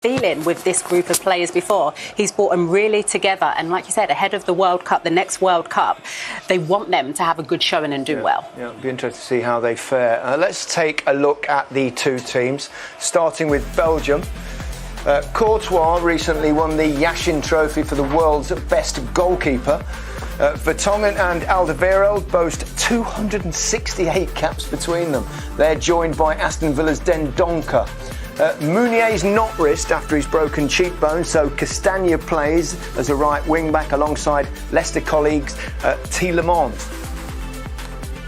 Feeling with this group of players before. He's brought them really together, and like you said, ahead of the World Cup, the next World Cup, they want them to have a good showing and do well. Yeah, it'll be interesting to see how they fare. Let's take a look at the two teams, starting with Belgium. Courtois recently won the Yashin Trophy for the world's best goalkeeper. Vertonghen and Alderweireld boast 268 caps between them. They're joined by Aston Villa's Dendoncker. Meunier's not risked after his broken cheekbone, so Castagna plays as a right wing-back alongside Leicester colleagues Tielemans.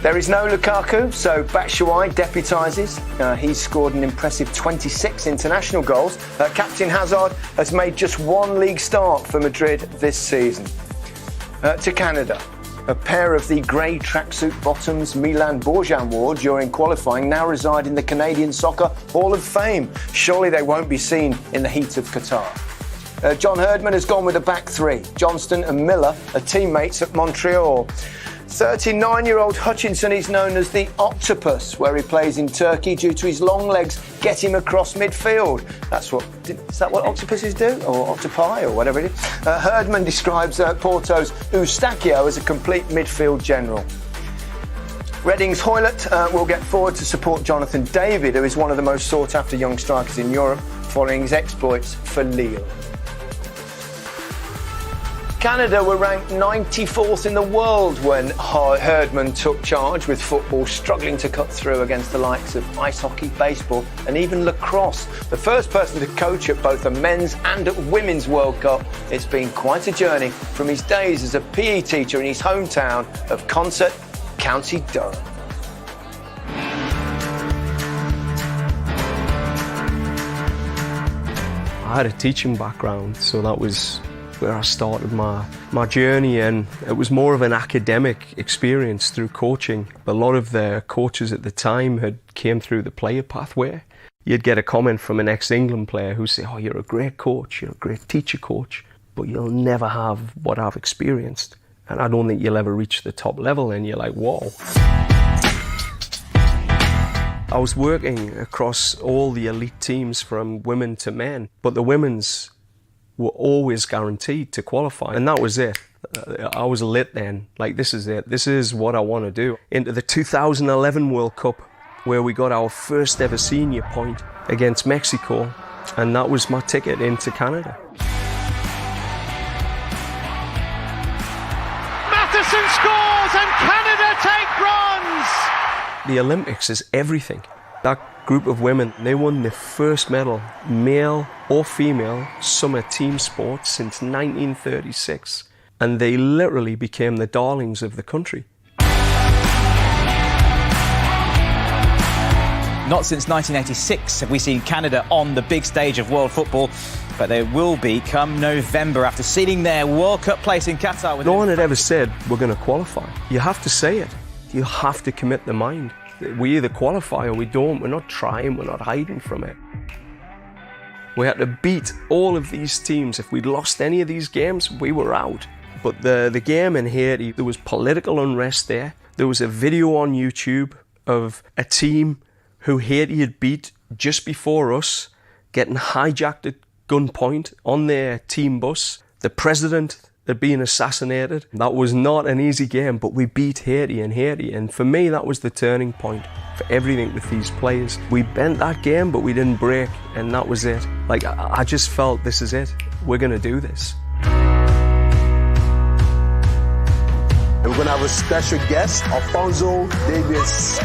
There is no Lukaku, so Batshuayi deputises. He's scored an impressive 26 international goals. Captain Hazard has made just one league start for Madrid this season. To Canada. A pair of the grey tracksuit bottoms Milan Borjan wore during qualifying now reside in the Canadian Soccer Hall of Fame. Surely they won't be seen in the heat of Qatar. John Herdman has gone with a back three. Johnston and Miller are teammates at Montreal. 39-year-old Hutchinson is known as the Octopus, where he plays in Turkey due to his long legs get him across midfield. Is that what octopuses do? Or octopi, or whatever it is? Herdman describes Porto's Eustáquio as a complete midfield general. Reading's Hoylett will get forward to support Jonathan David, who is one of the most sought-after young strikers in Europe, following his exploits for Lille. Canada were ranked 94th in the world when Herdman took charge, with football struggling to cut through against the likes of ice hockey, baseball and even lacrosse. The first person to coach at both the men's and women's World Cup, it's been quite a journey from his days as a PE teacher in his hometown of Consett, County Durham. I had a teaching background, so that was where I started my journey, and it was more of an academic experience through coaching. A lot of the coaches at the time came through the player pathway. You'd get a comment from an ex-England player who'd say, "Oh, you're a great coach, you're a great teacher coach, but you'll never have what I've experienced, and I don't think you'll ever reach the top level." And you're like, whoa. I was working across all the elite teams from women to men, but the women's were always guaranteed to qualify, and that was it. I was lit then, like, this is it, this is what I want to do. Into the 2011 World Cup, where we got our first ever senior point against Mexico, and that was my ticket into Canada. Matheson scores and Canada take bronze! The Olympics is everything. That group of women, they won the first medal, male or female, summer team sport since 1936. And they literally became the darlings of the country. Not since 1986 have we seen Canada on the big stage of world football, but they will be come November after sealing their World Cup place in Qatar. No one had ever said we're going to qualify. You have to say it. You have to commit the mind. We either qualify or we don't. We're not trying, we're not hiding from it. We had to beat all of these teams. If we'd lost any of these games, we were out. But the game in Haiti, there was political unrest there. There was a video on YouTube of a team who Haiti had beat just before us, getting hijacked at gunpoint on their team bus. The president had been assassinated. That was not an easy game, but we beat Haiti in Haiti. And for me, that was the turning point for everything with these players. We bent that game, but we didn't break, and that was it. Like, I just felt, this is it. We're going to do this. And we're going to have a special guest, Alfonso Davies.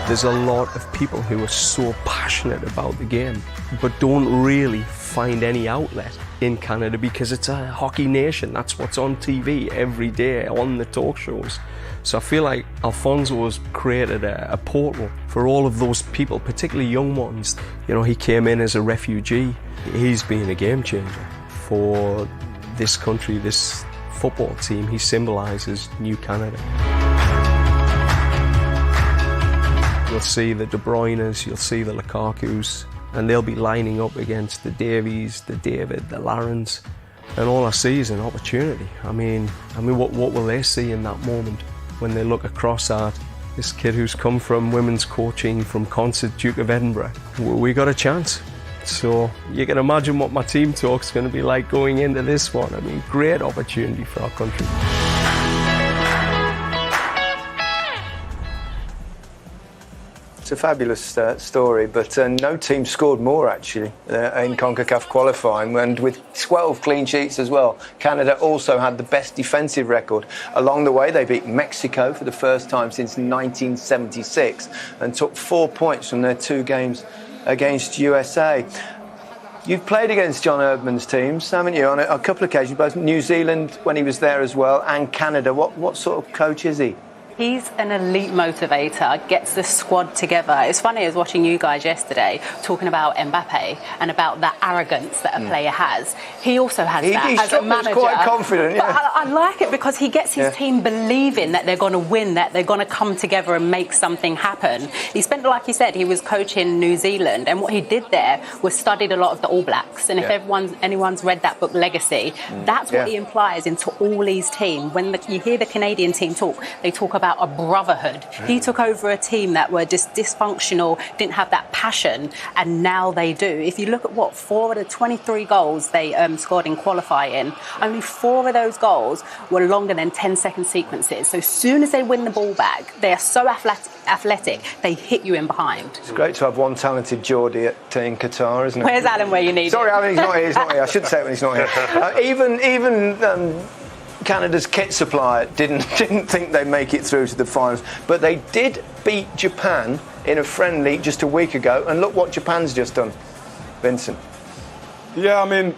There's a lot of people who are so passionate about the game, but don't really find any outlet in Canada because it's a hockey nation. That's what's on TV every day, on the talk shows. So I feel like Alfonso has created a portal for all of those people, particularly young ones. You know, he came in as a refugee. He's been a game changer for this country, this football team. He symbolises New Canada. You'll see the De Bruynes, you'll see the Lukakus, and they'll be lining up against the Davies, the David, the Larrens, and all I see is an opportunity. I mean, what will they see in that moment when they look across at This kid who's come from women's coaching from Concert, Duke of Edinburgh, we got a chance. So you can imagine what my team talk's going to be like going into this one. I mean, great opportunity for our country. It's a fabulous story, but no team scored more actually in CONCACAF qualifying, and with 12 clean sheets as well. Canada also had the best defensive record. Along the way, they beat Mexico for the first time since 1976 and took 4 points from their 2 games against USA. You've played against John Erdmann's teams, haven't you, on a couple of occasions, both New Zealand when he was there as well, and Canada. What sort of coach is he? He's an elite motivator, gets the squad together. It's funny, I was watching you guys yesterday talking about Mbappe and about that arrogance that a player has. He also has that as a manager. He's quite confident, yeah. But I like it because he gets his team believing that they're going to win, that they're going to come together and make something happen. He spent, like you said, he was coaching New Zealand, and what he did there was studied a lot of the All Blacks. And if anyone's read that book, Legacy, that's what he implies into all these teams. When you hear the Canadian team talk, they talk about a brotherhood. He took over a team that were just dysfunctional, didn't have that passion, and now they do. If you look at 4 of the 23 goals they scored in qualifying, only 4 of those goals were longer than 10-second sequences. So as soon as they win the ball back, they are so athletic, they hit you in behind. It's great to have one talented Geordie in Qatar, isn't it? Where's Alan where you need Sorry, him? Alan, he's not here. He's not here. I should say it when he's not here. Even Canada's kit supplier didn't think they'd make it through to the finals, but they did beat Japan in a friendly just a week ago, and look what Japan's just done. Vincent. Yeah, I mean,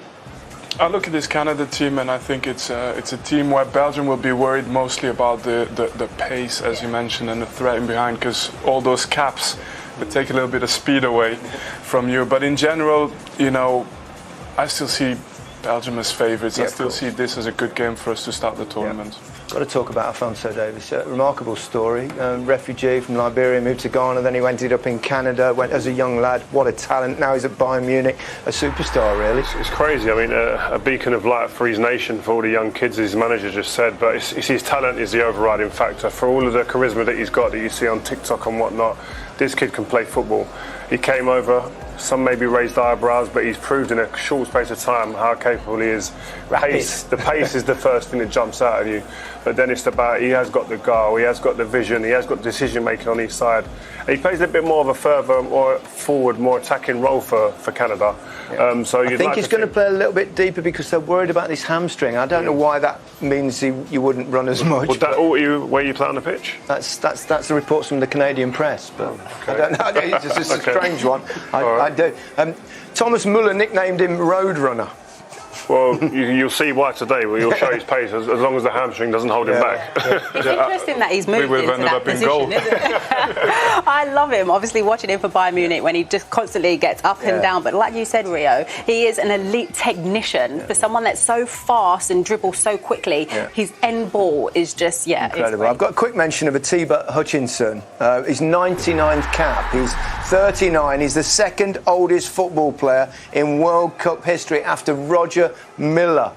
I look at this Canada team and I think it's a team where Belgium will be worried mostly about the pace, as you mentioned, and the threat in behind, because all those caps would take a little bit of speed away from you. But in general, you know, I still see Belgium as favourites. I still see this as a good game for us to start the tournament. Got to talk about Alphonso Davies. A remarkable story. Refugee from Liberia, moved to Ghana, then he ended up in Canada, went as a young lad. What a talent. Now he's at Bayern Munich, a superstar, really. It's crazy. I mean, a beacon of light for his nation, for all the young kids, as his manager just said, but it's his talent is the overriding factor. For all of the charisma that he's got that you see on TikTok and whatnot, this kid can play football. He came over, some maybe raised eyebrows, but he's proved in a short space of time how capable he is. The pace is the first thing that jumps out at you, but then it's about, he has got the guile, he has got the vision, he has got decision making on each side. And he plays a bit more of a further, more forward, more attacking role for Canada. So I think he's going to play a little bit deeper because they're worried about this hamstring. I don't know why that means you wouldn't run as much. Would that alter you where you play on the pitch? That's the reports from the Canadian press, but I don't know. It's just a strange one. I do. Thomas Muller nicknamed him Roadrunner. Well, you'll see why today. Well, you'll show his pace as long as the hamstring doesn't hold him back. It's interesting that he's moved into that position, isn't it? I love him. Obviously, watching him for Bayern Munich when he just constantly gets up and down. But like you said, Rio, he is an elite technician for someone that's so fast and dribbles so quickly. His end ball is just incredible. I've got a quick mention of Atiba Hutchinson. His 99th cap. He's 39. He's the second oldest football player in World Cup history after Roger Miller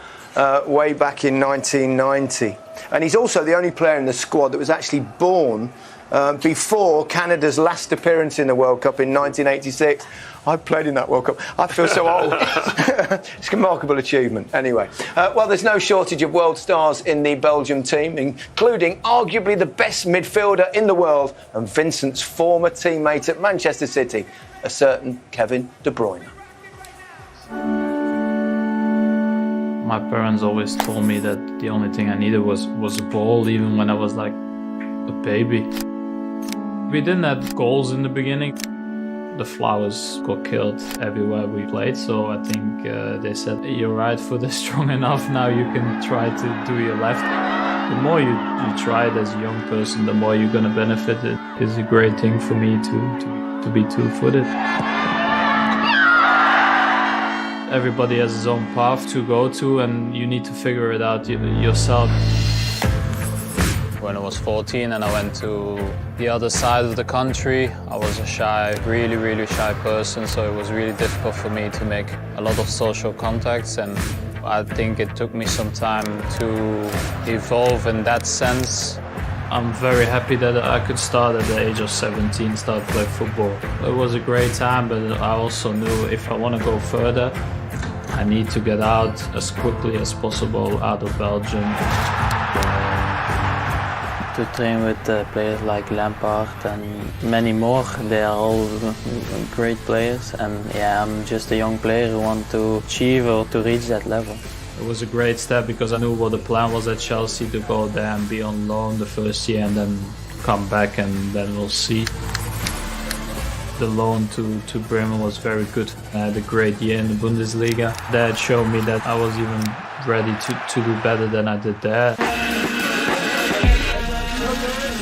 way back in 1990, and he's also the only player in the squad that was actually born before Canada's last appearance in the World Cup in 1986. I played in that World Cup. I feel so old. It's a remarkable achievement. Anyway, well, there's no shortage of world stars in the Belgium team, including arguably the best midfielder in the world and Vincent's former teammate at Manchester City, a certain Kevin De Bruyne. My parents always told me that the only thing I needed was a ball, even when I was like a baby. We didn't have goals in the beginning. The flowers got killed everywhere we played, so I think they said, your right foot is strong enough, now you can try to do your left. The more you try it as a young person, the more you're going to benefit. It is a great thing for me to be two-footed. Everybody has his own path to go to, and you need to figure it out yourself. When I was 14 and I went to the other side of the country, I was a shy, really shy person, so it was really difficult for me to make a lot of social contacts, and I think it took me some time to evolve in that sense. I'm very happy that I could start at the age of 17, start to play football. It was a great time, but I also knew if I want to go further, I need to get out as quickly as possible out of Belgium. To train with players like Lampard and many more, they are all great players, and yeah, I'm just a young player who wants to achieve or to reach that level. It was a great step because I knew what the plan was at Chelsea, to go there and be on loan the first year and then come back, and then we'll see. The loan to Bremen was very good. I had a great year in the Bundesliga. That showed me that I was even ready to do better than I did there.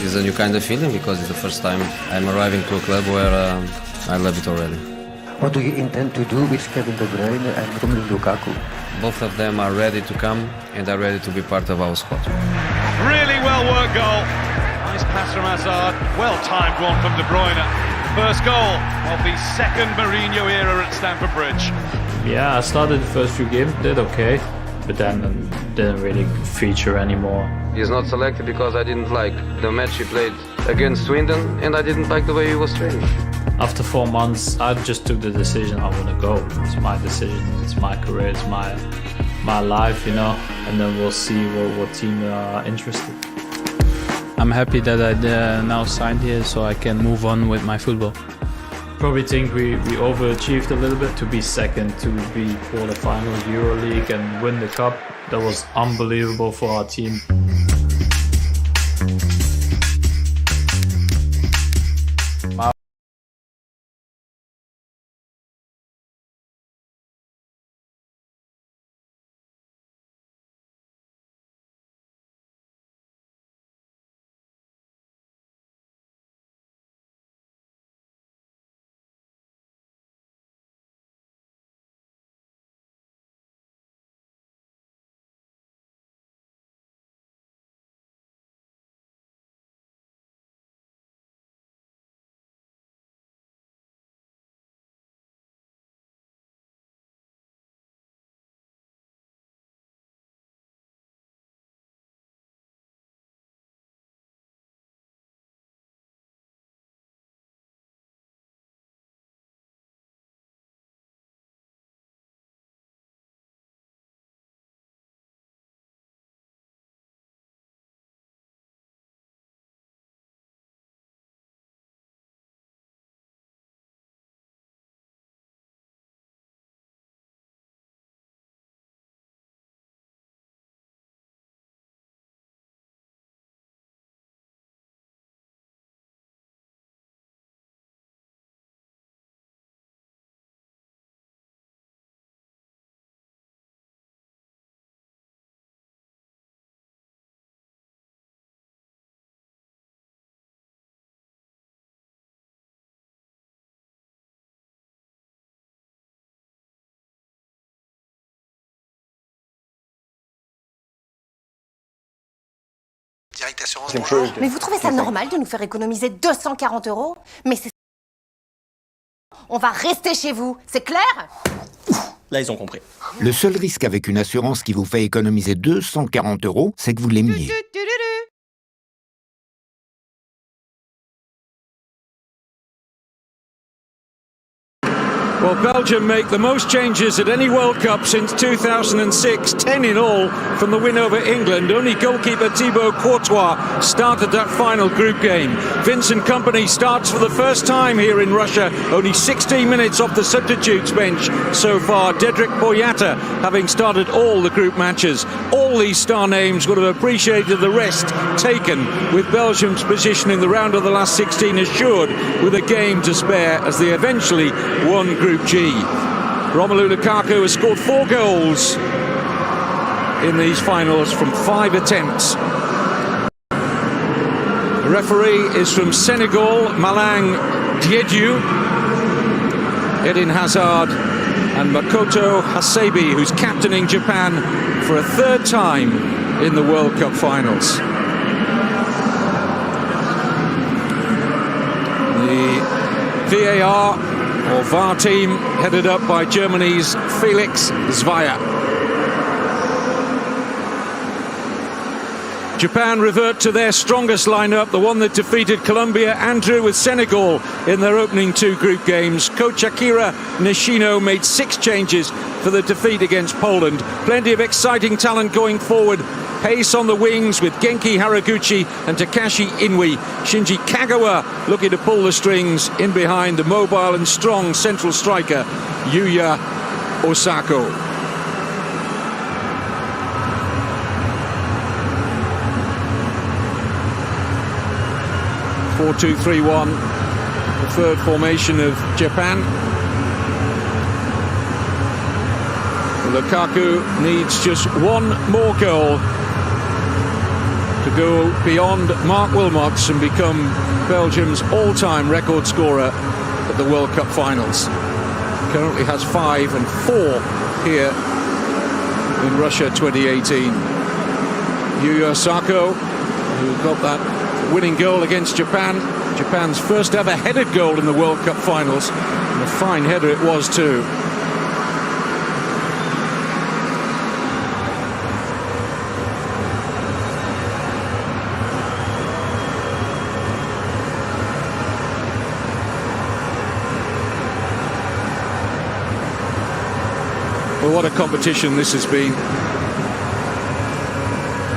It's a new kind of feeling because it's the first time I'm arriving to a club where I love it already. What do you intend to do with Kevin De Bruyne and Romelu Lukaku? Both of them are ready to come and are ready to be part of our squad. Really well worked goal. Nice pass from Hazard. Well timed one from De Bruyne. First goal of the second Mourinho era at Stamford Bridge. Yeah, I started the first few games, did okay, but then didn't really feature anymore. He's not selected because I didn't like the match he played against Swindon and I didn't like the way he was training. After 4 months, I just took the decision I want to go. It's my decision, it's my career, it's my life, you know, and then we'll see what team are interested. I'm happy that I now signed here so I can move on with my football. Probably think we overachieved a little bit to be second, to be quarterfinals EuroLeague and win the cup. That was unbelievable for our team. Mais vous trouvez ça normal de nous faire économiser 240 €? Mais c'est... On va rester chez vous, c'est clair? Là, ils ont compris. Le seul risque avec une assurance qui vous fait économiser 240 €, c'est que vous l'aimiez. Well, Belgium make the most changes at any World Cup since 2006, 10 in all from the win over England. Only goalkeeper Thibaut Courtois started that final group game. Vincent Kompany starts for the first time here in Russia, only 16 minutes off the substitutes bench so far. Dedrick Boyata having started all the group matches. All these star names would have appreciated the rest taken, with Belgium's position in the round of the last 16 assured with a game to spare as they eventually won Group G. Romelu Lukaku has scored 4 goals in these finals from 5 attempts. The referee is from Senegal, Malang Diédhiou. Eden Hazard and Makoto Hasebe, who's captaining Japan for a 3rd time in the World Cup finals. The VAR or VAR team headed up by Germany's Felix Zweier. Japan revert to their strongest lineup, the one that defeated Colombia and drew with Senegal in their opening 2 group games. Coach Akira Nishino made 6 changes for the defeat against Poland. Plenty of exciting talent going forward. Pace on the wings with Genki Haraguchi and Takashi Inui. Shinji Kagawa looking to pull the strings in behind the mobile and strong central striker Yuya Osako. The 4-2-3-1, the third formation of Japan. Lukaku needs just one more goal to go beyond Mark Wilmots and become Belgium's all-time record scorer at the World Cup finals. Currently has 5 and 4 here in Russia 2018. Yuya Osako, who got that winning goal against Japan, Japan's first ever headed goal in the World Cup finals, and a fine header it was too. Well, what a competition this has been.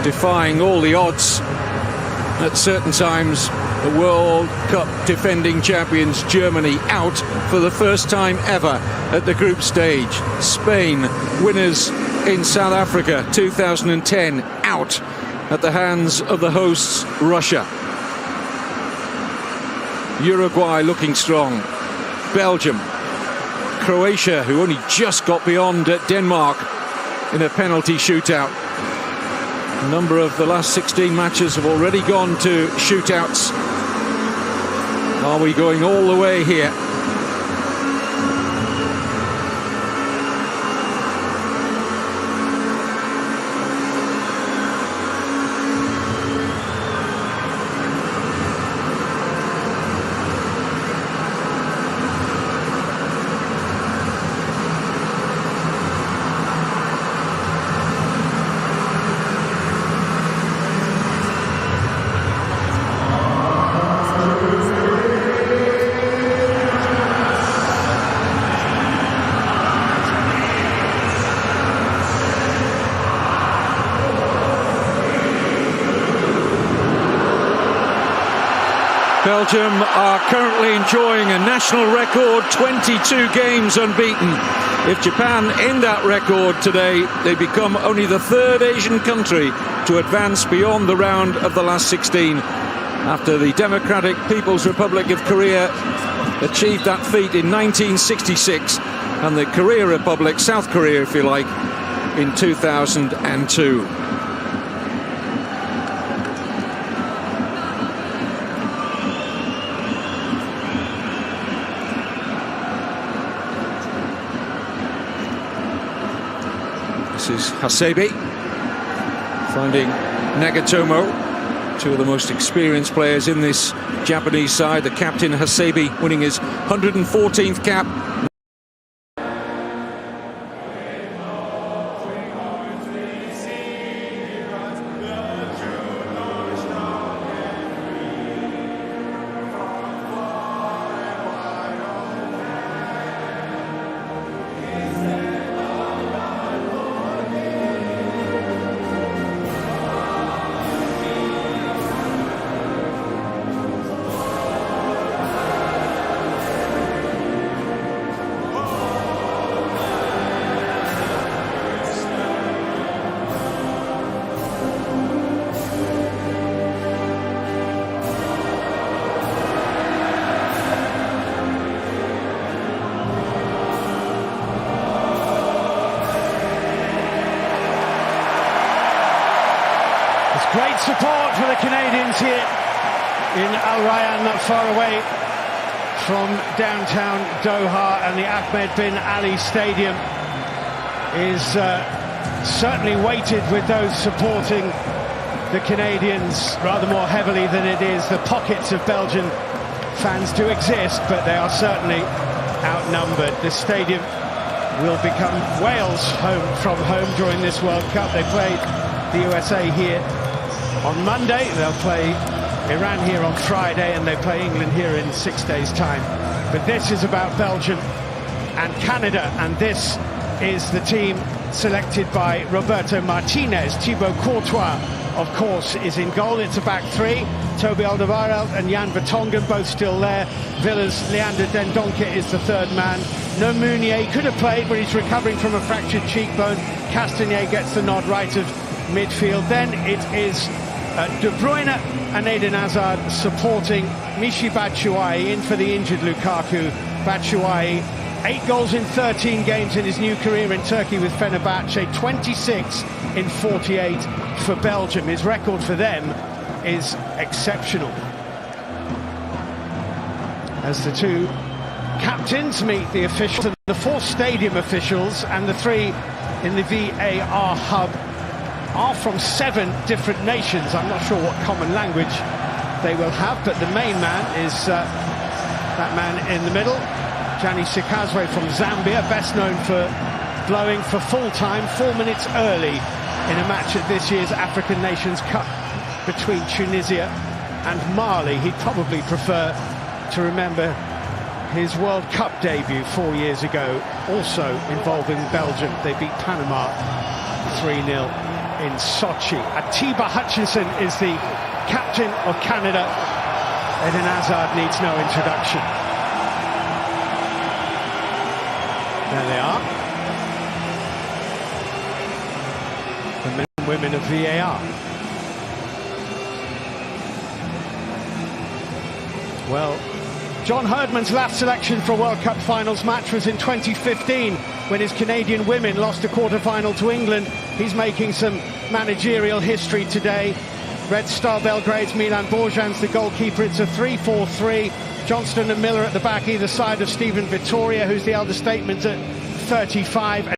Defying all the odds. At certain times, the World Cup defending champions Germany out for the first time ever at the group stage. Spain, winners in South Africa 2010, out at the hands of the hosts Russia. Uruguay looking strong. Belgium. Croatia, who only just got beyond Denmark in a penalty shootout. A number of the last 16 matches have already gone to shootouts. Are we going all the way here? Belgium are currently enjoying a national record, 22 games unbeaten. If Japan end that record today, they become only the 3rd Asian country to advance beyond the round of the last 16. After the Democratic People's Republic of Korea achieved that feat in 1966, and the Korea Republic, South Korea if you like, in 2002. This is Hasebe finding Nagatomo, 2 of the most experienced players in this Japanese side. The captain Hasebe winning his 114th cap. Great support for the Canadians here in Al Rayyan, not far away from downtown Doha, and the Ahmed bin Ali Stadium is certainly weighted with those supporting the Canadians rather more heavily than it is. The pockets of Belgian fans do exist, but they are certainly outnumbered. The stadium will become Wales' home from home during this World Cup. They played the USA here on Monday. They'll play Iran here on Friday, and they play England here in 6 days' time. But this is about Belgium and Canada, and this is the team selected by Roberto Martinez. Thibaut Courtois, of course, is in goal. It's a back three. Toby Alderweireld and Jan Vertonghen both still there. Villas, Leander Dendoncker is the third man. No Meunier, he could have played, but he's recovering from a fractured cheekbone. Castagne gets the nod right of midfield. Then it is De Bruyne and Eden Hazard supporting Michy Batshuayi in for the injured Lukaku. Batshuayi, 8 goals in 13 games in his new career in Turkey with Fenerbahce, 26 in 48 for Belgium. His record for them is exceptional. As the two captains meet the officials, and the 4 stadium officials and the 3 in the VAR hub are from 7 different nations. I'm not sure what common language they will have, but the main man is that man in the middle, Gianni Sikazwe from Zambia, best known for blowing for full time 4 minutes early in a match at this year's African Nations Cup between Tunisia and Mali. He'd probably prefer to remember his World Cup debut 4 years ago, also involving Belgium. They beat Panama 3-0 in Sochi. Atiba Hutchinson is the captain of Canada. Eden Hazard needs no introduction. There they are. The men and women of VAR. Well, John Herdman's last selection for a World Cup finals match was in 2015 when his Canadian women lost a quarter-final to England. He's making some managerial history today. Red Star Belgrade's Milan Borjan's the goalkeeper. It's a 3-4-3. Johnston and Miller at the back either side of Stephen Vittoria, who's the elder statesman at 35.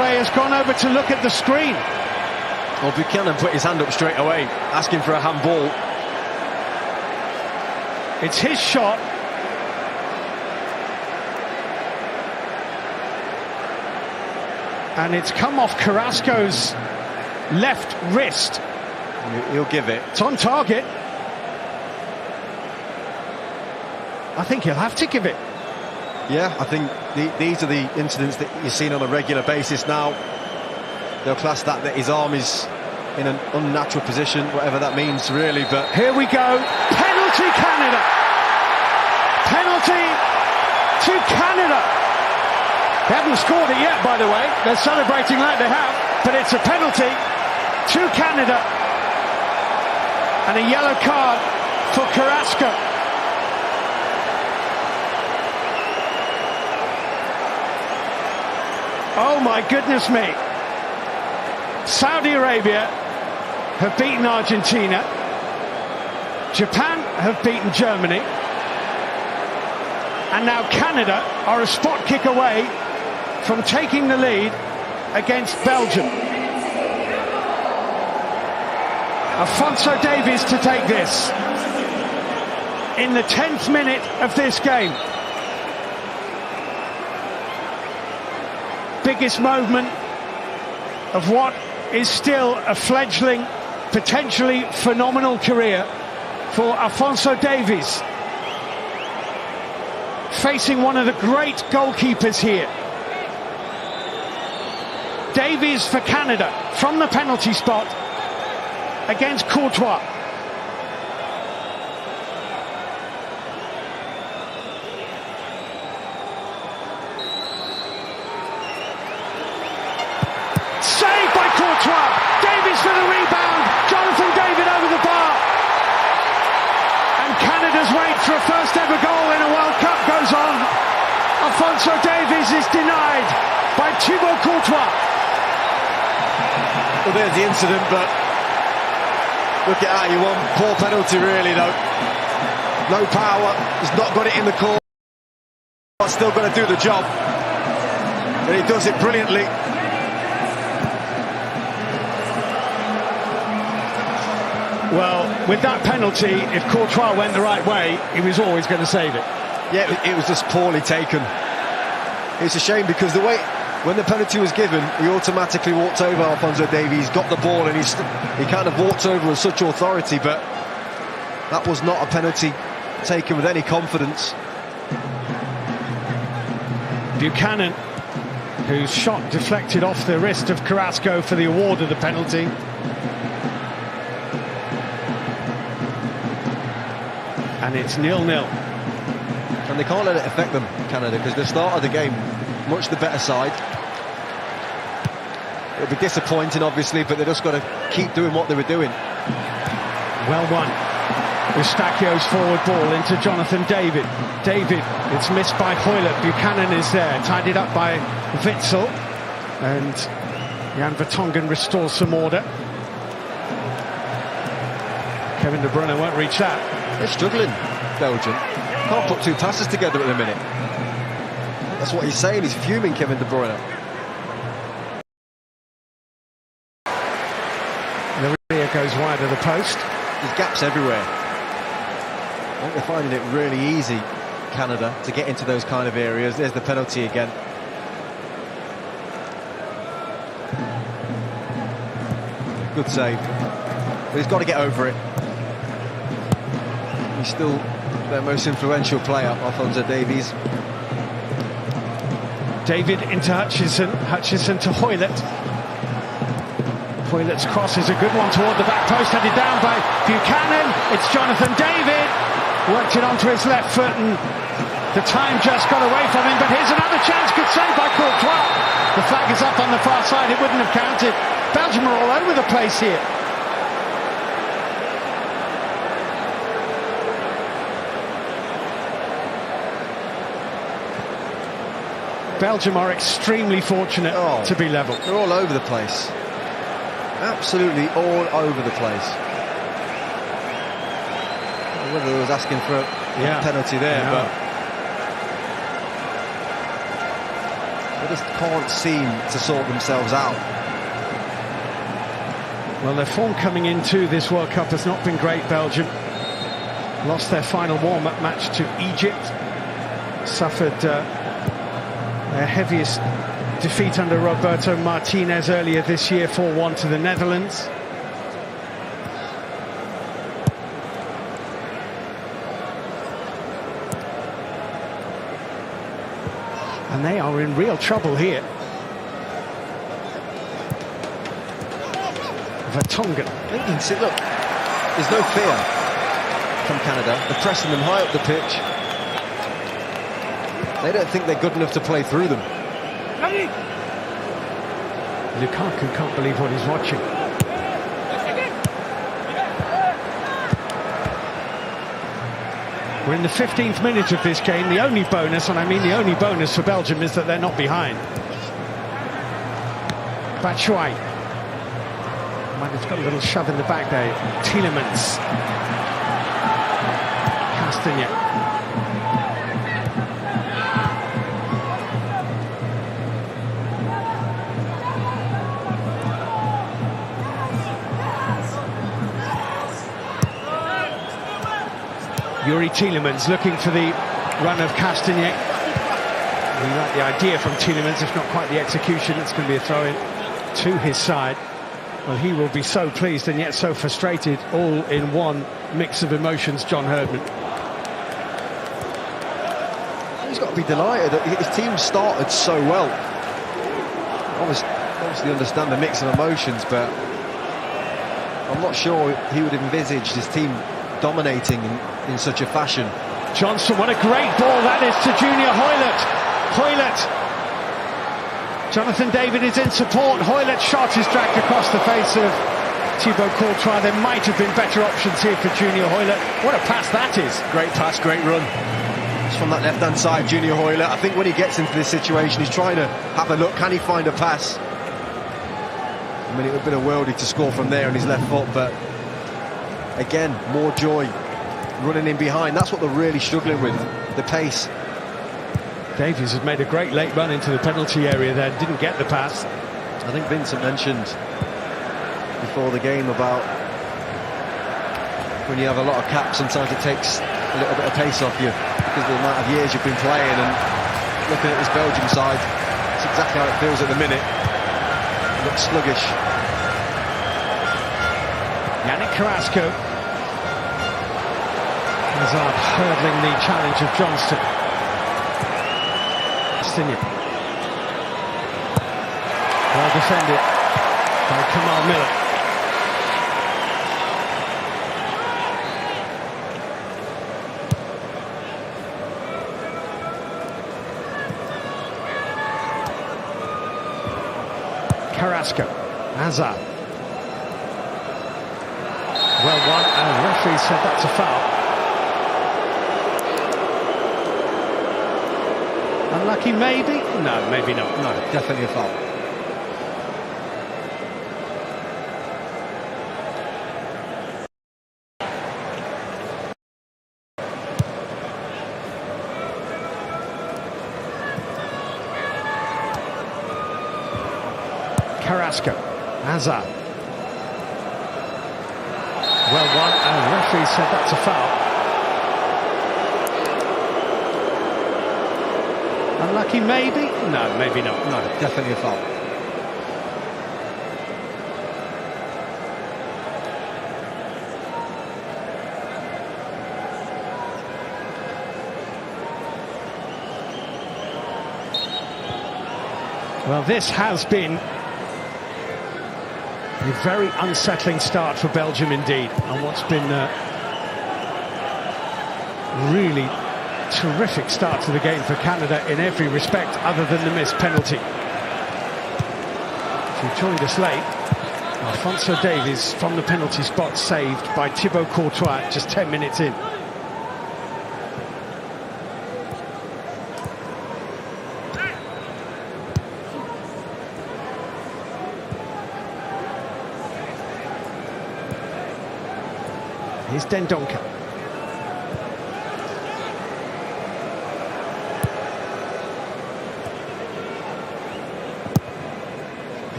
way, has gone over to look at the screen. Well, Buchanan put his hand up straight away, asking for a handball. It's his shot. And it's come off Carrasco's left wrist. He'll give it. It's on target. I think he'll have to give it. Yeah, I think these are the incidents that you're seeing on a regular basis now. They'll class that his arm is in an unnatural position, whatever that means, really. But here we go. Penalty, Canada. Penalty to Canada. They haven't scored it yet, by the way. They're celebrating like they have, but it's a penalty to Canada. And a yellow card for Carrasco. Oh my goodness me. Saudi Arabia have beaten Argentina. Japan have beaten Germany. And now Canada are a spot kick away from taking the lead against Belgium. Alphonso Davies to take this in the 10th minute of this game. Biggest moment of what is still a fledgling, potentially phenomenal career for Alphonso Davies, facing one of the great goalkeepers here. Davies for Canada from the penalty spot against Courtois. Saved by Courtois. Davies for the rebound. Jonathan David over the bar. And Canada's wait for a first ever goal in a World Cup goes on. Alphonso Davies is denied by Thibaut Courtois. Well, there's the incident, but look at that, you want poor penalty really though. No power, he's not got it in the corner, but still got to do the job. And he does it brilliantly. Well, with that penalty, if Courtois went the right way, he was always going to save it. Yeah, it was just poorly taken. It's a shame because the way, when the penalty was given, he automatically walked over Alphonso Davies, got the ball, and he kind of walked over with such authority, but that was not a penalty taken with any confidence. Buchanan, whose shot deflected off the wrist of Carrasco for the award of the penalty. And it's 0-0. And they can't let it affect them, Canada, because the start of the game, much the better side. It'll be disappointing, obviously, but they've just got to keep doing what they were doing. Well won. Eustachio's forward ball into Jonathan David. David, it's missed by Hoylett. Buchanan is there, tied it up by Witsel. And Jan Vertonghen restores some order. Kevin De Bruyne won't reach that. They're struggling, Belgium. Can't put two passes together at the minute. That's what he's saying. He's fuming, Kevin De Bruyne. Maria goes wide of the post. There's gaps everywhere. I think they're finding it really easy, Canada, to get into those kind of areas. There's the penalty again. Good save. But he's got to get over it. He's still their most influential player, Alphonso Davies. David into Hutchison. Hutchison to Hoylett. Hoylett's cross is a good one toward the back post, headed down by Buchanan. It's Jonathan David. Worked it onto his left foot and the time just got away from him. But here's another chance. Good save by Courtois. The flag is up on the far side. It wouldn't have counted. Belgium are all over the place here. Belgium are extremely fortunate to be level. They're all over the place. Absolutely all over the place. Whether they was asking for a penalty there, but just can't seem to sort themselves out. Well, their form coming into this World Cup has not been great, Belgium. Lost their final warm-up match to Egypt. Suffered their heaviest defeat under Roberto Martinez earlier this year, 4-1 to the Netherlands. And they are in real trouble here. Vertonghen. You can see, look, there's no fear from Canada. They're pressing them high up the pitch. They don't think they're good enough to play through them. Lukaku can't believe what he's watching. We're in the 15th minute of this game. The only bonus, and I mean the only bonus for Belgium, is that they're not behind. Batshuayi. Might have got a little shove in the back there. Tielemans. Castagnet. Yuri Tielemans looking for the run of Castagnet. We like the idea from Tielemans, if not quite the execution. It's going to be a throw-in to his side. Well, he will be so pleased and yet so frustrated, all in one mix of emotions, John Herdman. He's got to be delighted that his team started so well. Obviously understand the mix of emotions, but I'm not sure he would have envisaged his team dominating in such a fashion. Johnson, what a great ball that is to Junior Hoilett. Jonathan David is in support. Hoylett's shot is dragged across the face of Thibaut Courtois. There might have been better options here for Junior Hoilett. What a pass that is. Great pass, great run. It's from that left-hand side, Junior Hoilett. I think when he gets into this situation, he's trying to have a look. Can he find a pass? I mean, it would have been a worldie to score from there on his left foot, but again, more joy running in behind. That's what they're really struggling with, the pace. Davies has made a great late run into the penalty area there, didn't get the pass. I think Vincent mentioned before the game about when you have a lot of caps, sometimes it takes a little bit of pace off you because of the amount of years you've been playing. And looking at this Belgium side, it's exactly how it feels at the minute. It looks sluggish. Yannick Carrasco. Hazard hurdling the challenge of Johnston. Well defended by Kamal Miller. Carrasco. Hazard. Well won, and the referee said that's a foul. Unlucky, maybe? No, maybe not. No, definitely a foul. Carrasco. Hazard. Well won, and the referee said that's a foul. Unlucky, maybe? No, maybe not. No, definitely a foul. Well, this has been a very unsettling start for Belgium indeed, and what's been really terrific start to the game for Canada in every respect other than the missed penalty. If you joined us late, Alphonso Davies from the penalty spot saved by Thibaut Courtois just 10 minutes in. Here's Dendoncker.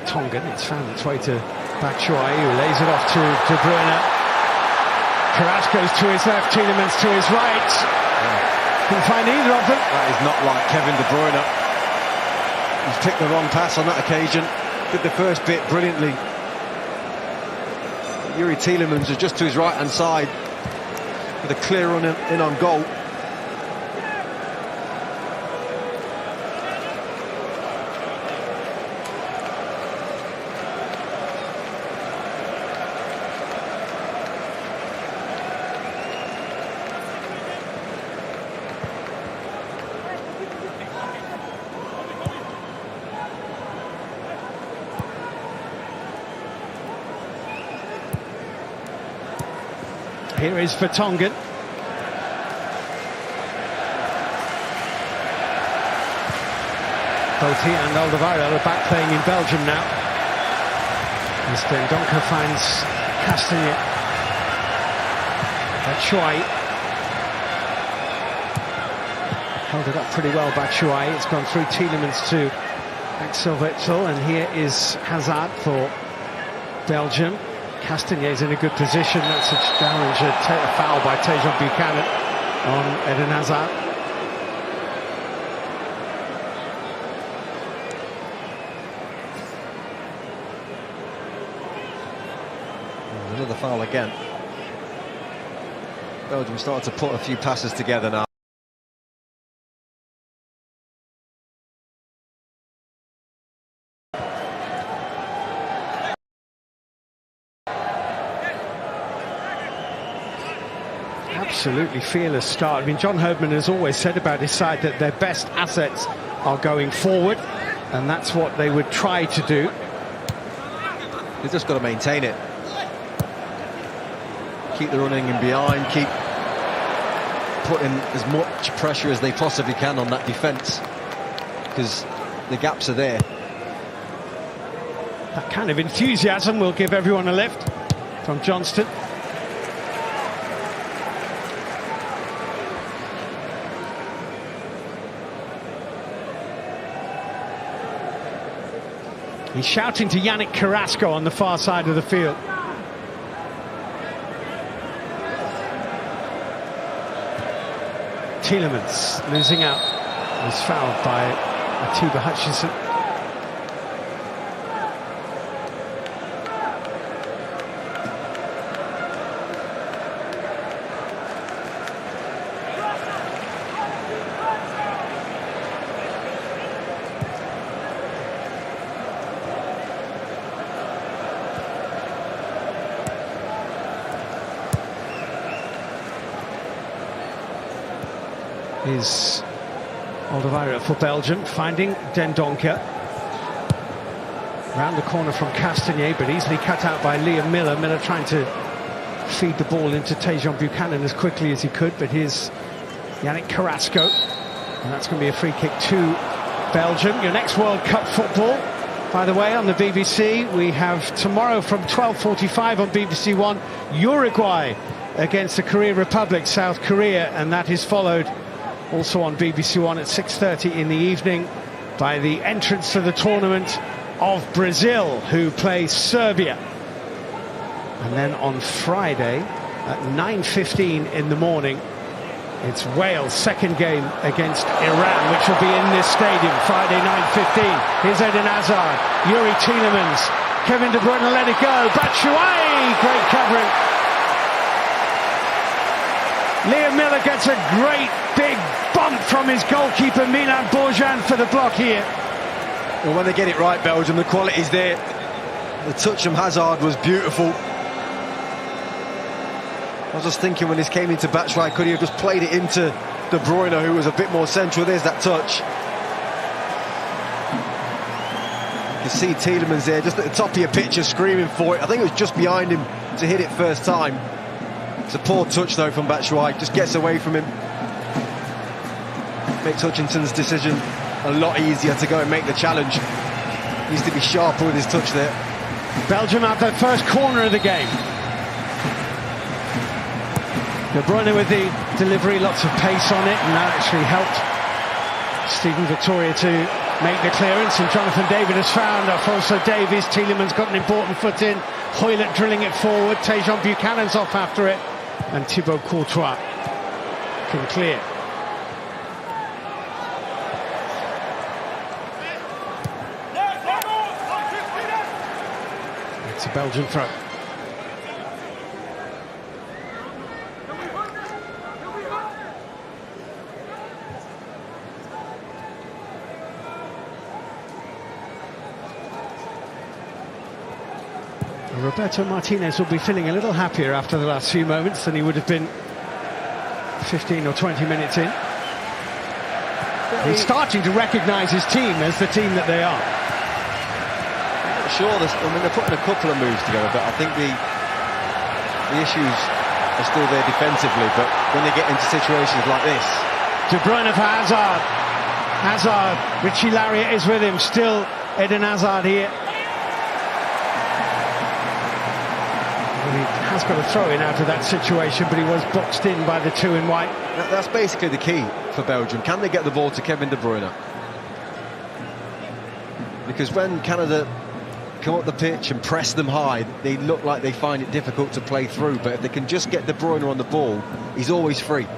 Vertonghen. It's found its way to Batshuayi, who lays it off to De Bruyne. Carrasco's to his left, Tielemans to his right. Couldn't find either of them. That is not like Kevin De Bruyne. He's picked the wrong pass on that occasion. Did the first bit brilliantly. Yuri Tielemans is just to his right-hand side with a clear run in on goal. Here is Vertonghen. Both he and Alderweireld are back playing in Belgium now. As Dendoncker finds Castagnet. Batshuayi. Held it up pretty well, Batshuayi. It's gone through Tielemans to Axel Witsel, and here is Hazard for Belgium. Castagnet's in a good position. That's a challenge, a foul by Tejan Buchanan on Eden Hazard. Another foul again. Belgium starting to put a few passes together now. Absolutely fearless start. I mean, John Herdman has always said about his side that their best assets are going forward, and that's what they would try to do. They've just got to maintain it. Keep the running in behind, keep putting as much pressure as they possibly can on that defence, because the gaps are there. That kind of enthusiasm will give everyone a lift from Johnston. He's shouting to Yannick Carrasco on the far side of the field. Tielemans losing out. Was fouled by Atiba Hutchinson. Is Alderweireld for Belgium, finding Dendoncker. Round the corner from Castagnet, but easily cut out by Liam Miller. Miller trying to feed the ball into Tejan Buchanan as quickly as he could, but here's Yannick Carrasco. And that's going to be a free kick to Belgium. Your next World Cup football, by the way, on the BBC. We have tomorrow from 12:45 on BBC One, Uruguay against the Korean Republic, South Korea, and that is followed also on BBC One at 6:30 in the evening by the entrance to the tournament of Brazil, who play Serbia. And then on Friday at 9:15 in the morning, it's Wales' second game against Iran, which will be in this stadium, Friday 9:15. Here's Eden Hazard, Yuri Tielemans, Kevin De Bruyne let it go, Batshuayi, great covering. Liam Miller gets a great big bump from his goalkeeper Milan Borjan for the block here. Well, when they get it right, Belgium, the quality's there. The touch from Hazard was beautiful. I was just thinking when this came into Batshuayi, could he have just played it into De Bruyne, who was a bit more central? There's that touch. You see Tielemans there, just at the top of your picture, screaming for it. I think it was just behind him to hit it first time. It's a poor touch though from Batshuayi, just gets away from him. Makes Hutchinson's decision a lot easier to go and make the challenge. Needs to be sharper with his touch there. Belgium have their first corner of the game. De Bruyne with the delivery, lots of pace on it, and that actually helped Steven Victoria to make the clearance, and Jonathan David has found Alphonso Davies. Tielemans got an important foot in. Hoylett drilling it forward. Tejan Buchanan's off after it, and Thibaut Courtois can clear. It's a Belgian throw. Roberto Martinez will be feeling a little happier after the last few moments than he would have been 15 or 20 minutes in. He's starting to recognise his team as the team that they are. I'm not sure, I mean, they're putting a couple of moves together, but I think the issues are still there defensively, but when they get into situations like this... De Bruyne for Hazard. Hazard, Richie Lariat is with him, still Eden Hazard here. He has got a throw-in out of that situation, but he was boxed in by the two in white. That's basically the key for Belgium. Can they get the ball to Kevin De Bruyne? Because when Canada come up the pitch and press them high, they look like they find it difficult to play through. But if they can just get De Bruyne on the ball, he's always free. And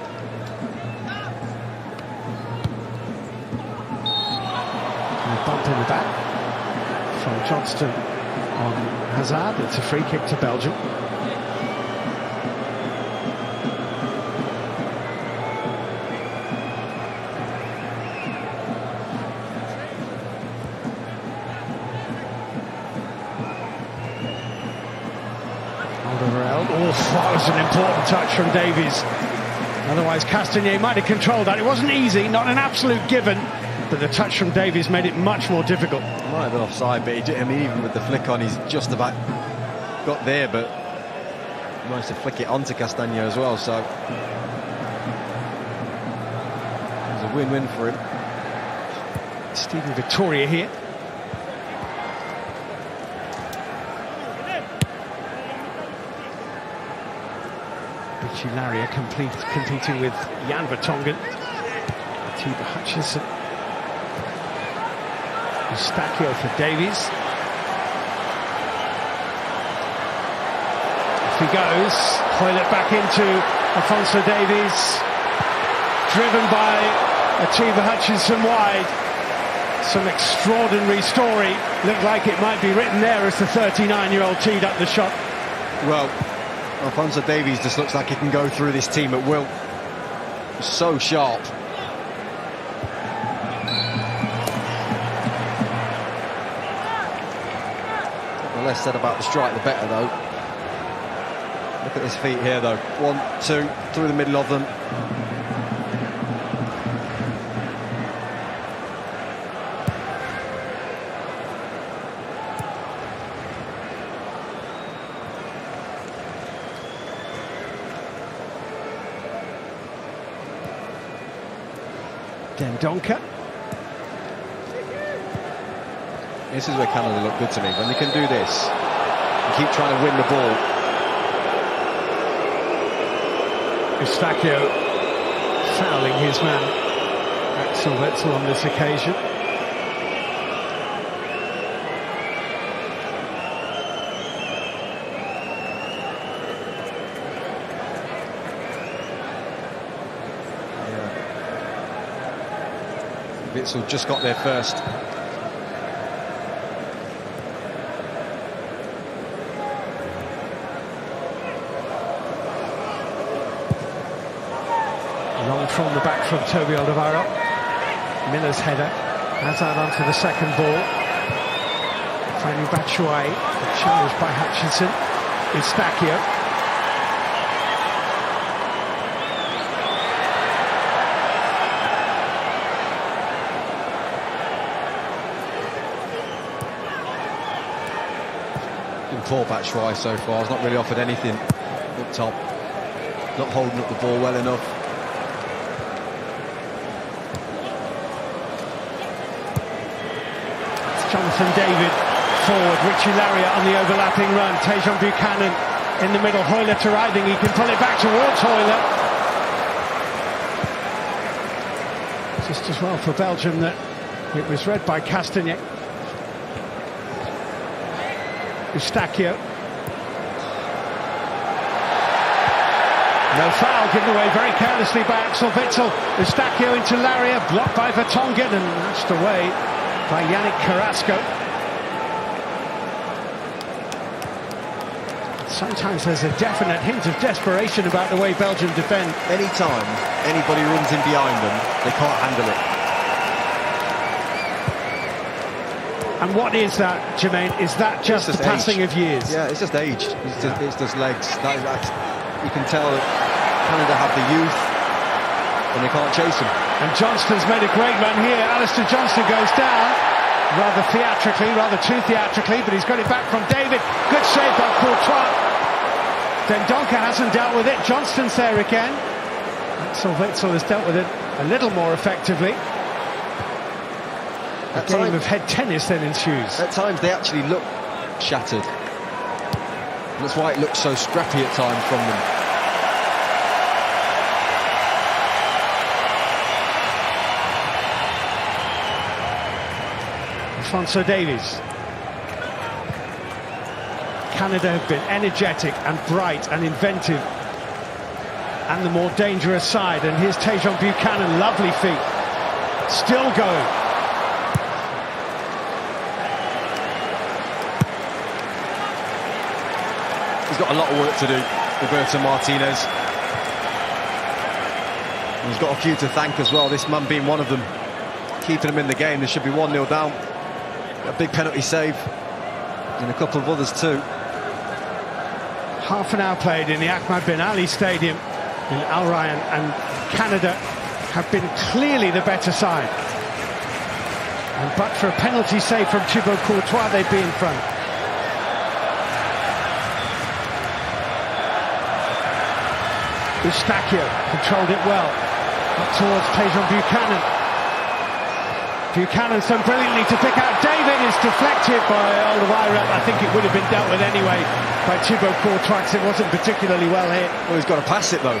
a bump in the back from Johnston on Hazard. It's a free kick to Belgium. That was an important touch from Davies. Otherwise, Castagnet might have controlled that. It wasn't easy, not an absolute given, but the touch from Davies made it much more difficult. Might have been offside, but I mean, even with the flick on, he's just about got there, but he managed to flick it onto Castagnet as well, so it was a win-win for him. Stephen Victoria here. Richie Lariat competing with Jan Vertonghen. Tiba Hutchinson. Eustachio for Davies. Off he goes. Hoylett back into Alphonso Davies. Driven by Tiba Hutchinson wide. Some extraordinary story. Looked like it might be written there as the 39-year-old teed up the shot. Well, Alphonso Davies just looks like he can go through this team at will. So sharp. The less said about the strike, the better, though. Look at his feet here, though. 1, 2, through the middle of them. Dendoncker. This is where Canada look good to me. When they can do this and keep trying to win the ball. Eustachio fouling his man Axel Witsel on this occasion. Witsel just got there first. Long from the back from Toby Alderweireld. Miller's header. Hazard onto the second ball. Finding Batshuayi. Challenged by Hutchinson. Eustachio. Poor Batshuayi so far. Has not really offered anything up top. Not holding up the ball well enough. It's Jonathan David forward. Richie Lariat on the overlapping run. Tejan Buchanan in the middle. Hoylett arriving. He can pull it back towards Hoylett. Just as well for Belgium that It was read by Castagnet. Eustachio. No foul given away very carelessly by Axel Witsel. Eustachio into Laria, blocked by Vertonghen and matched away by Yannick Carrasco. Sometimes there's a definite hint of desperation about the way Belgium defend. Anytime anybody runs in behind them, they can't handle it. And what is that, Jermaine? Is that just the passing of years? Yeah, it's just age. It's just legs. You can tell that Canada have the youth and they can't chase them. And Johnston's made a great run here. Alistair Johnston goes down, rather too theatrically, but he's got it back from David. Good save by Courtois. Dendoncker hasn't dealt with it. Johnston's there again. Axel Witsel has dealt with it a little more effectively. A game of head tennis then ensues. At times they actually look shattered. That's why it looks so scrappy at times from them. Alphonso Davies. Canada have been energetic and bright and inventive, and the more dangerous side. And here's Tejon Buchanan, lovely feet, still going. He's got a lot of work to do, Roberto Martinez. He's got a few to thank as well, this man being one of them. Keeping him in the game, there should be 1-0 down. A big penalty save, and a couple of others too. Half an hour played in the AHMEDBINALI Stadium in Al Rayyan, and Canada have been clearly the better side. And but for a penalty save from Thibaut Courtois, they'd be in front. Eustachio controlled it well, up towards Tejon Buchanan. Buchanan's done brilliantly to pick out David. Is deflected by Alderweireld. I think it would have been dealt with anyway by Thibaut Courtois, because it wasn't particularly well hit. Well, he's got to pass it though.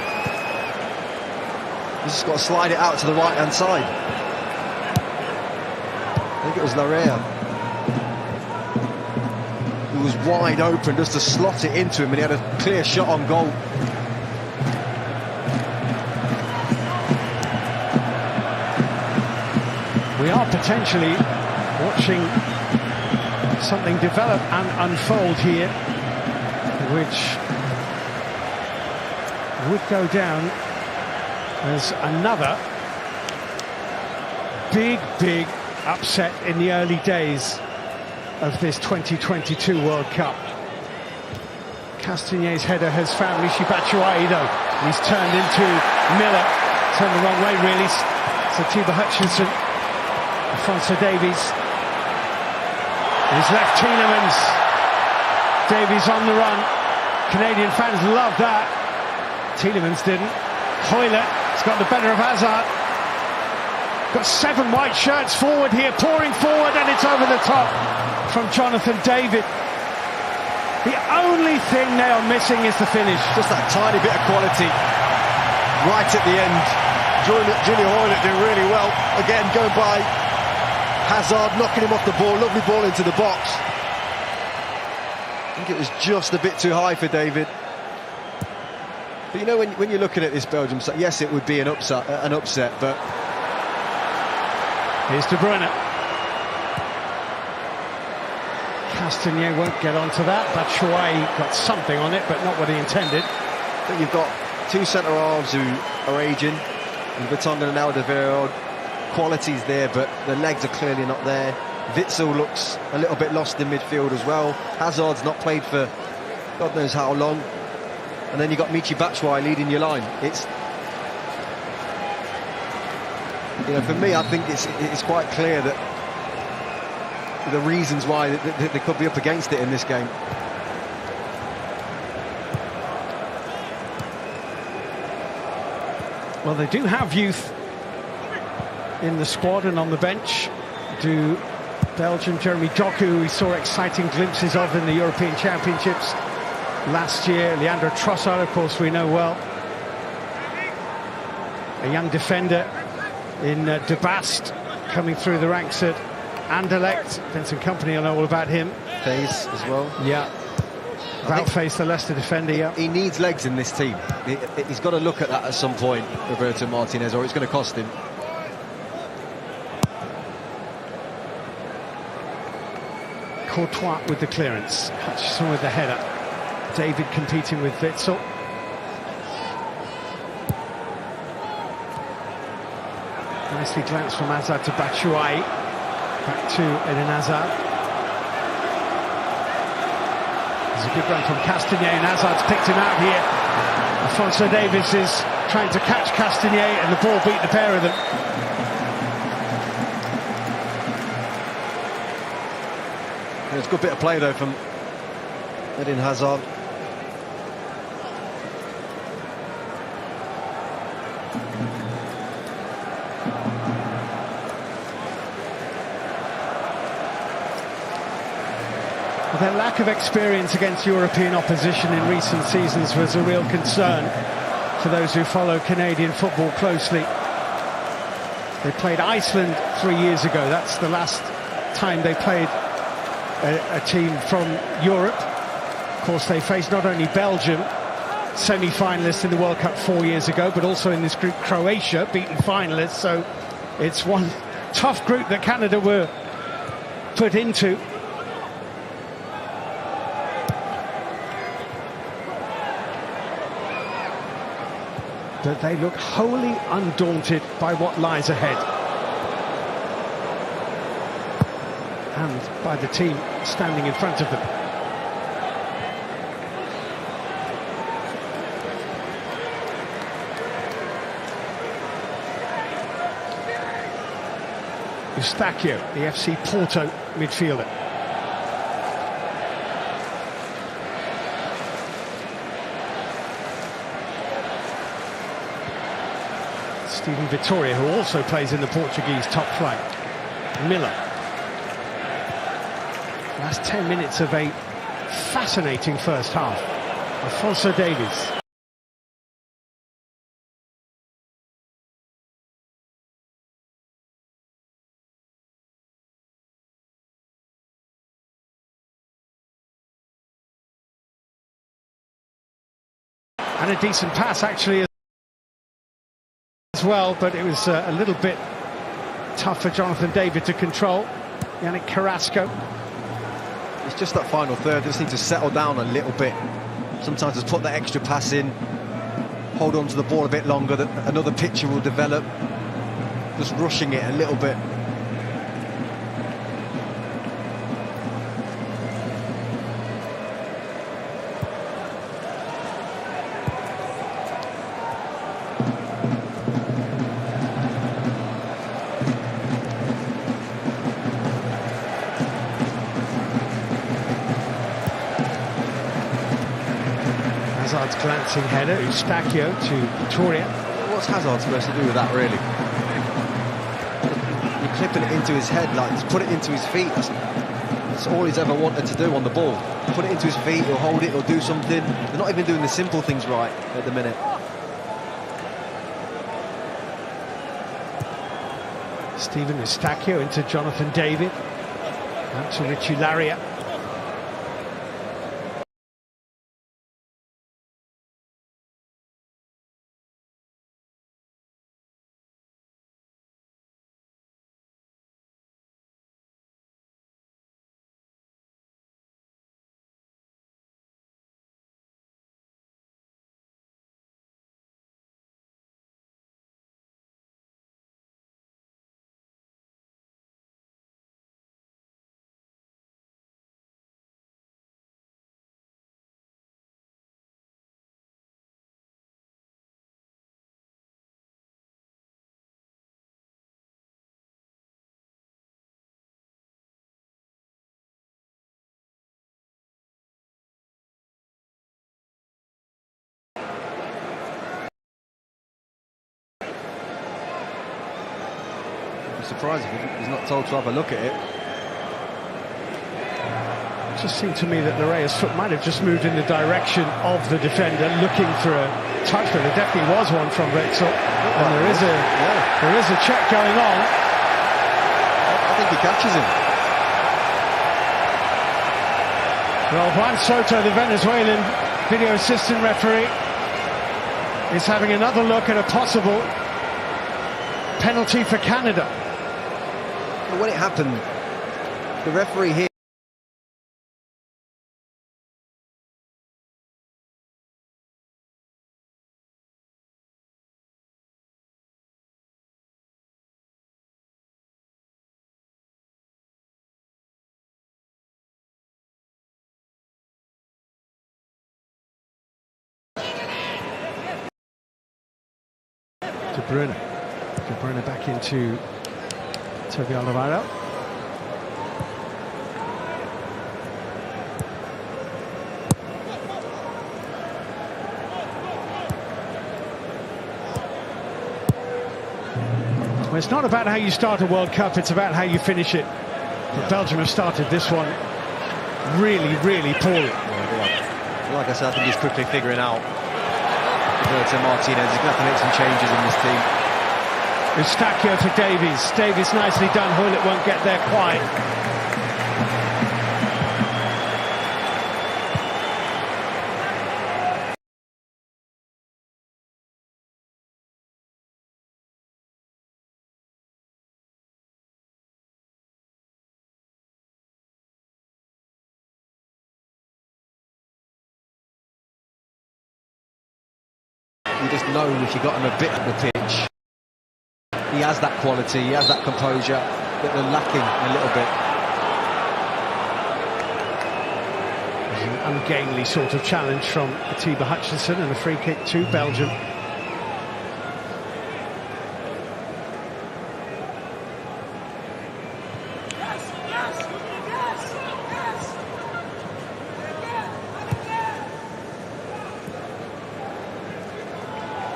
He's just got to slide it out to the right hand side. I think it was Larea who was wide open just to slot it into him, and he had a clear shot on goal. We are potentially watching something develop and unfold here, which would go down as another big upset in the early days of this 2022 World Cup. Castagnet's header has found Michy Batshuayi though. He's turned into Miller, turned the wrong way really. So Tiba Hutchinson, Alphonso Davies. He's left Tielemans. Davies on the run. Canadian fans love that. Tielemans didn't. Hoyle has got the better of Hazard. Got 7 white shirts forward here, pouring forward, and it's over the top from Jonathan David. The only thing they are missing is the finish. Just that tiny bit of quality right at the end. Junior Hoyle doing really well. Again, going by Hazard, knocking him off the ball. Lovely ball into the box. I think it was just a bit too high for David. But you know, when you're looking at this Belgium side, yes, it would be an upset, but... Here's De Bruyne. Castagnet won't get onto that. Batshuayi got something on it, but not what he intended. I think you've got 2 centre-halves who are aging. And Vertonghen and Alderweireld, quality's there, but the legs are clearly not there. Witsel looks a little bit lost in midfield as well. Hazard's not played for God knows how long. And then you've got Michy Batshuayi leading your line. It's... You know, for me, I think it's quite clear that the reasons why they could be up against it in this game. Well, they do have youth in the squad and on the bench. Do Belgium, Jeremy Doku, who we saw exciting glimpses of in the European Championships last year. Leandro Trossard, of course, we know well. A young defender in De Bast. coming through the ranks at Anderlecht. Vincent Kompany, I know all about him. FASE as well. Yeah. About FASE, the Leicester defender, yeah. He needs legs in this team. He's got to look at that at some point, Roberto Martinez, or it's going to cost him. Courtois with the clearance. Hutchison with the header. David competing with Witsel. Nicely glanced from Hazard to Batshuayi. Back to Eden Hazard. There's a good run from Castagnet, and Hazard's picked him out here. Alphonso Davies is trying to catch Castagnet, and the ball beat the pair of them. It's a good bit of play though from Eden Hazard. Their lack of experience against European opposition in recent seasons was a real concern for those who follow Canadian football closely. They played Iceland 3 years ago. That's the last time they played a team from Europe. Of course, they faced not only Belgium, semi-finalists in the World Cup 4 years ago, but also in this group Croatia, beaten finalists. So it's one tough group that Canada were put into. But they look wholly undaunted by what lies ahead. And by the team standing in front of them. Eustachio, the FC Porto midfielder. Steven Vitória, who also plays in the Portuguese top flight. Miller. Last 10 minutes of a fascinating first half. Alphonso Davies. And a decent pass, actually, as well, but it was a little bit tough for Jonathan David to control. Yannick Carrasco. It's just that final third, just need to settle down a little bit. Sometimes just put that extra pass in, hold on to the ball a bit longer, that another picture will develop. Just rushing it a little bit. Hazard's glancing header, Eustachio to Vitória. What's Hazard supposed to do with that, really? You're clipping it into his head, like, just put it into his feet. That's all he's ever wanted to do on the ball. Put it into his feet, he'll hold it, he'll do something. They're not even doing the simple things right at the minute. Steven Eustachio into Jonathan David. Out to Richie Laria. Surprised if he's not told to have a look at it. It just seemed to me that Larea's foot might have just moved in the direction of the defender, looking for a touch, but there definitely was one from Witsel. And there is a check going on. he catches him. Well, Juan Soto, the Venezuelan video assistant referee, is having another look at a possible penalty for Canada. When it happened, the referee here. De Bruyne back into Toby Alderweireld. Well, it's not about how you start a World Cup, it's about how you finish it. But Belgium have started this one really, really poorly. Like I said, I think he's quickly figuring out Roberto Martinez. He's going to have to make some changes in this team. Eustachio for Davies. Davies nicely done. Hoylett won't get there quite. You just know if you got him a bit on the pitch. He has that quality, he has that composure, but they're lacking a little bit. There's an ungainly sort of challenge from Atiba Hutchinson and a free kick to Belgium.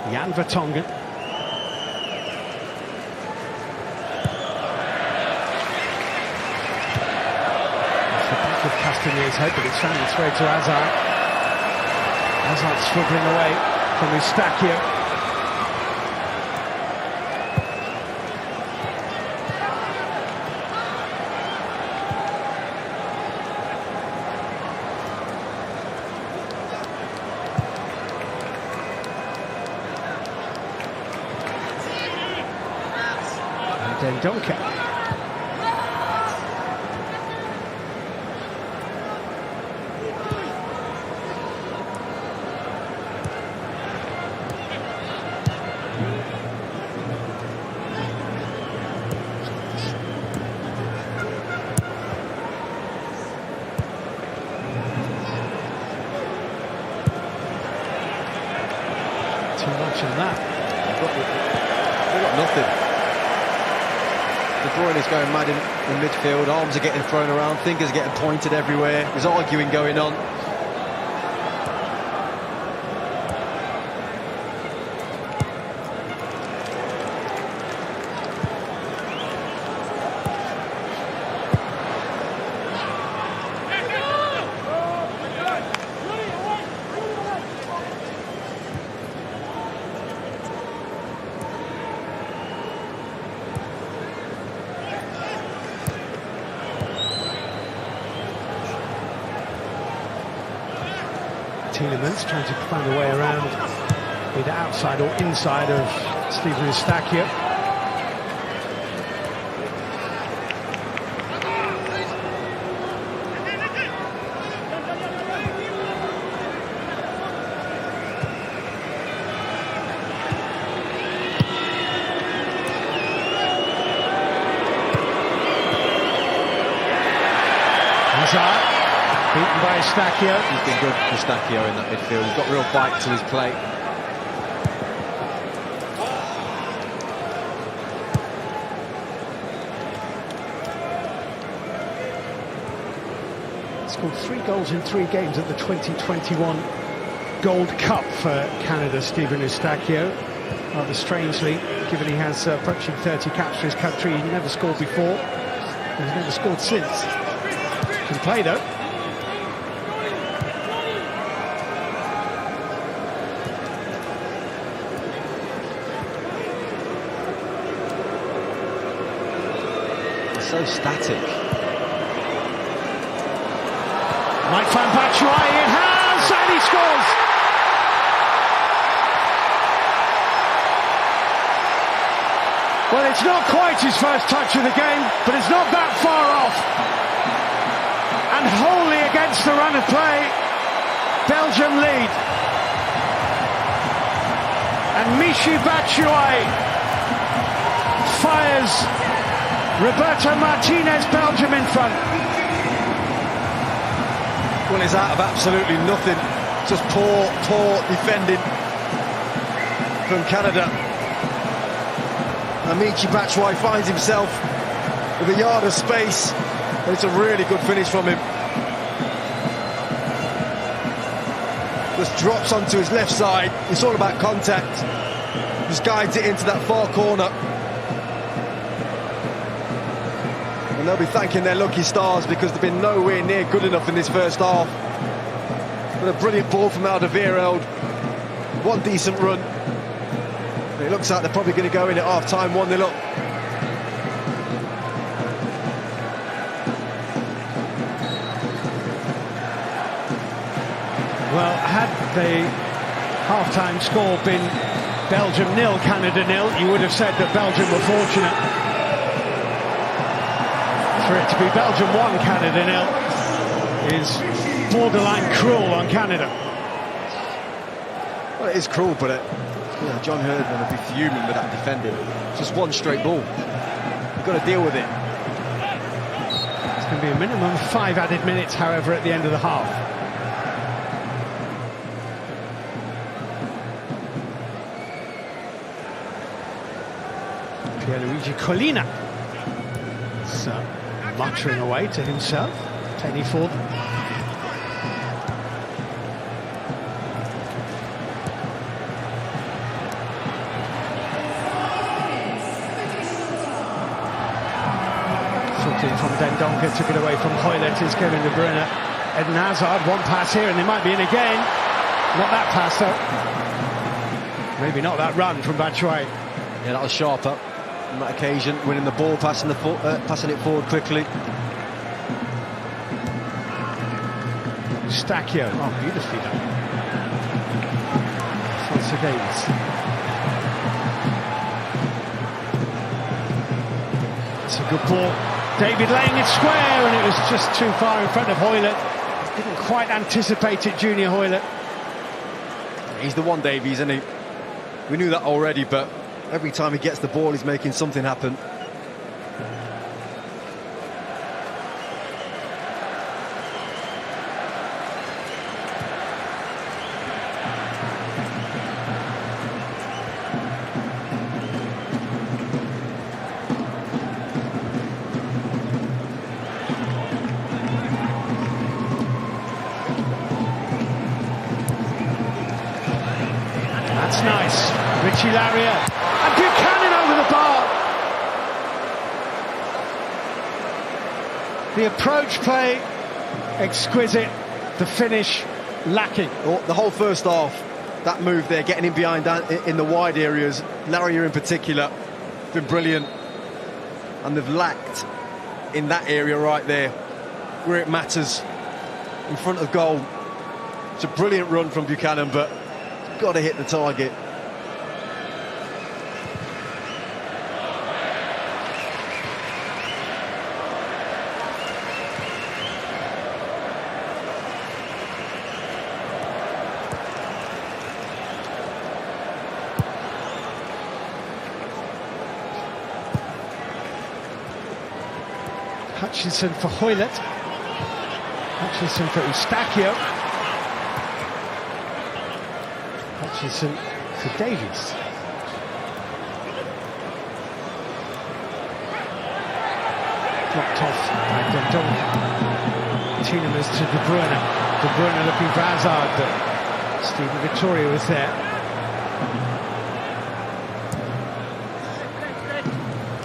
Jan Vertonghen. It's the back of Castagne's head, but it's found its way to Hazard. Hazard swiveling away from Eustachio. Dendoncker. Too much of that. They've got nothing. De Bruyne is going mad in midfield, arms are getting thrown around, fingers getting pointed everywhere, there's arguing going on. Tielemans trying to find a way around either outside or inside of Steven Eustachio. Hazard. Beaten by Eustachio. He's been good for Eustachio in that midfield. He's got real bite to his play. He scored 3 goals in 3 games at the 2021 Gold Cup for Canada, Steven Eustachio. Rather strangely, given he has approaching 30 caps for his country, he never scored before. He's never scored since. Can play though. So static. Might find Batshuayi, it has, and he scores! Well, it's not quite his first touch of the game, but it's not that far off. And wholly against the run of play, Belgium lead. And Michy Batshuayi fires Roberto Martinez, Belgium in front. Well, it's out of absolutely nothing. Just poor defending from Canada. Michy Batshuayi finds himself with a yard of space, and it's a really good finish from him. Just drops onto his left side. It's all about contact. Just guides it into that far corner. And they'll be thanking their lucky stars because they've been nowhere near good enough in this first half. But a brilliant ball from Alderweireld. One decent run. It looks like they're probably going to go in at half-time 1-0 up. Well, had the half-time score been Belgium 0, Canada 0, you would have said that Belgium were fortunate. For it to be Belgium 1, Canada 0 is borderline cruel on Canada. Well, it is cruel, but John Herdman would be fuming with that defending. It's just one straight ball. You've got to deal with it. It's going to be a minimum of 5 added minutes, however, at the end of the half. Pierluigi Collina muttering away to himself. Penny for them. From Dendoncker, took it away from Hoylett, is Kevin De Bruyne. Eden Hazard, one pass here and they might be in again. Not that pass though. Maybe not that run from Batshuayi. Yeah, that was sharper on that occasion, winning the ball, passing it forward quickly. Stacchio, oh, beautifully done. Alphonso Davies. It's a good ball. David laying it square, and it was just too far in front of Hoylett. Didn't quite anticipate it, Junior Hoylett. He's the one, Davies, isn't he? We knew that already, but every time he gets the ball, he's making something happen. That's nice. Richie Laria. And Buchanan over the bar. The approach play, exquisite. The finish, lacking. Oh, the whole first half, that move there, getting in behind in the wide areas, Laria in particular, been brilliant. And they've lacked in that area right there, where it matters, in front of goal. It's a brilliant run from Buchanan, but got to hit the target. Hutchinson for Hoylett. Hutchinson for Eustachio. Hutchinson for Davies. Dropped off by Dendoncker. Tielemans to De Bruyne. De Bruyne looking for Hazard, but Stephen Vittoria was there.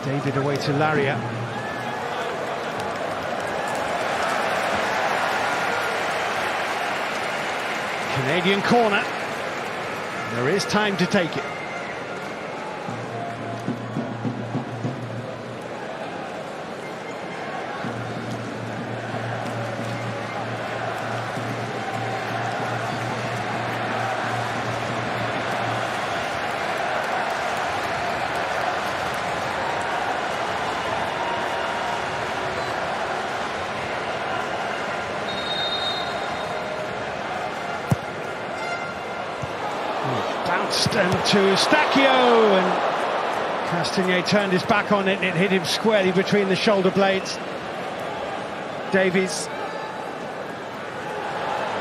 David away to Laria. Canadian corner. There is time to take it. Bounced to Stacchio, and Castagnet turned his back on it, and it hit him squarely between the shoulder blades. Davies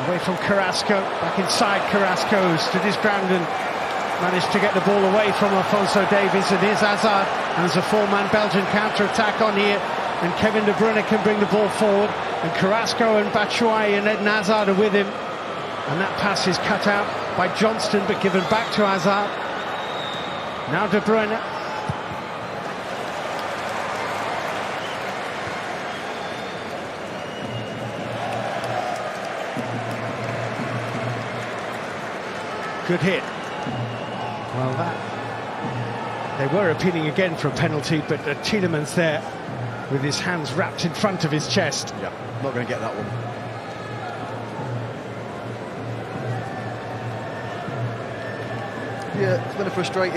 away from Carrasco, back inside Carrasco, stood his ground and managed to get the ball away from Alphonso Davies, and here's Hazard, and there's a four-man Belgian counter-attack on here, and Kevin De Bruyne can bring the ball forward, and Carrasco and Batshuayi and Eden Hazard are with him, and that pass is cut out by Johnston but given back to Hazard. Now De Bruyne. Good hit. Well, they were appealing again for a penalty, but Tielemans there with his hands wrapped in front of his chest. Yeah, not going to get that one. Yeah, it's been a frustrating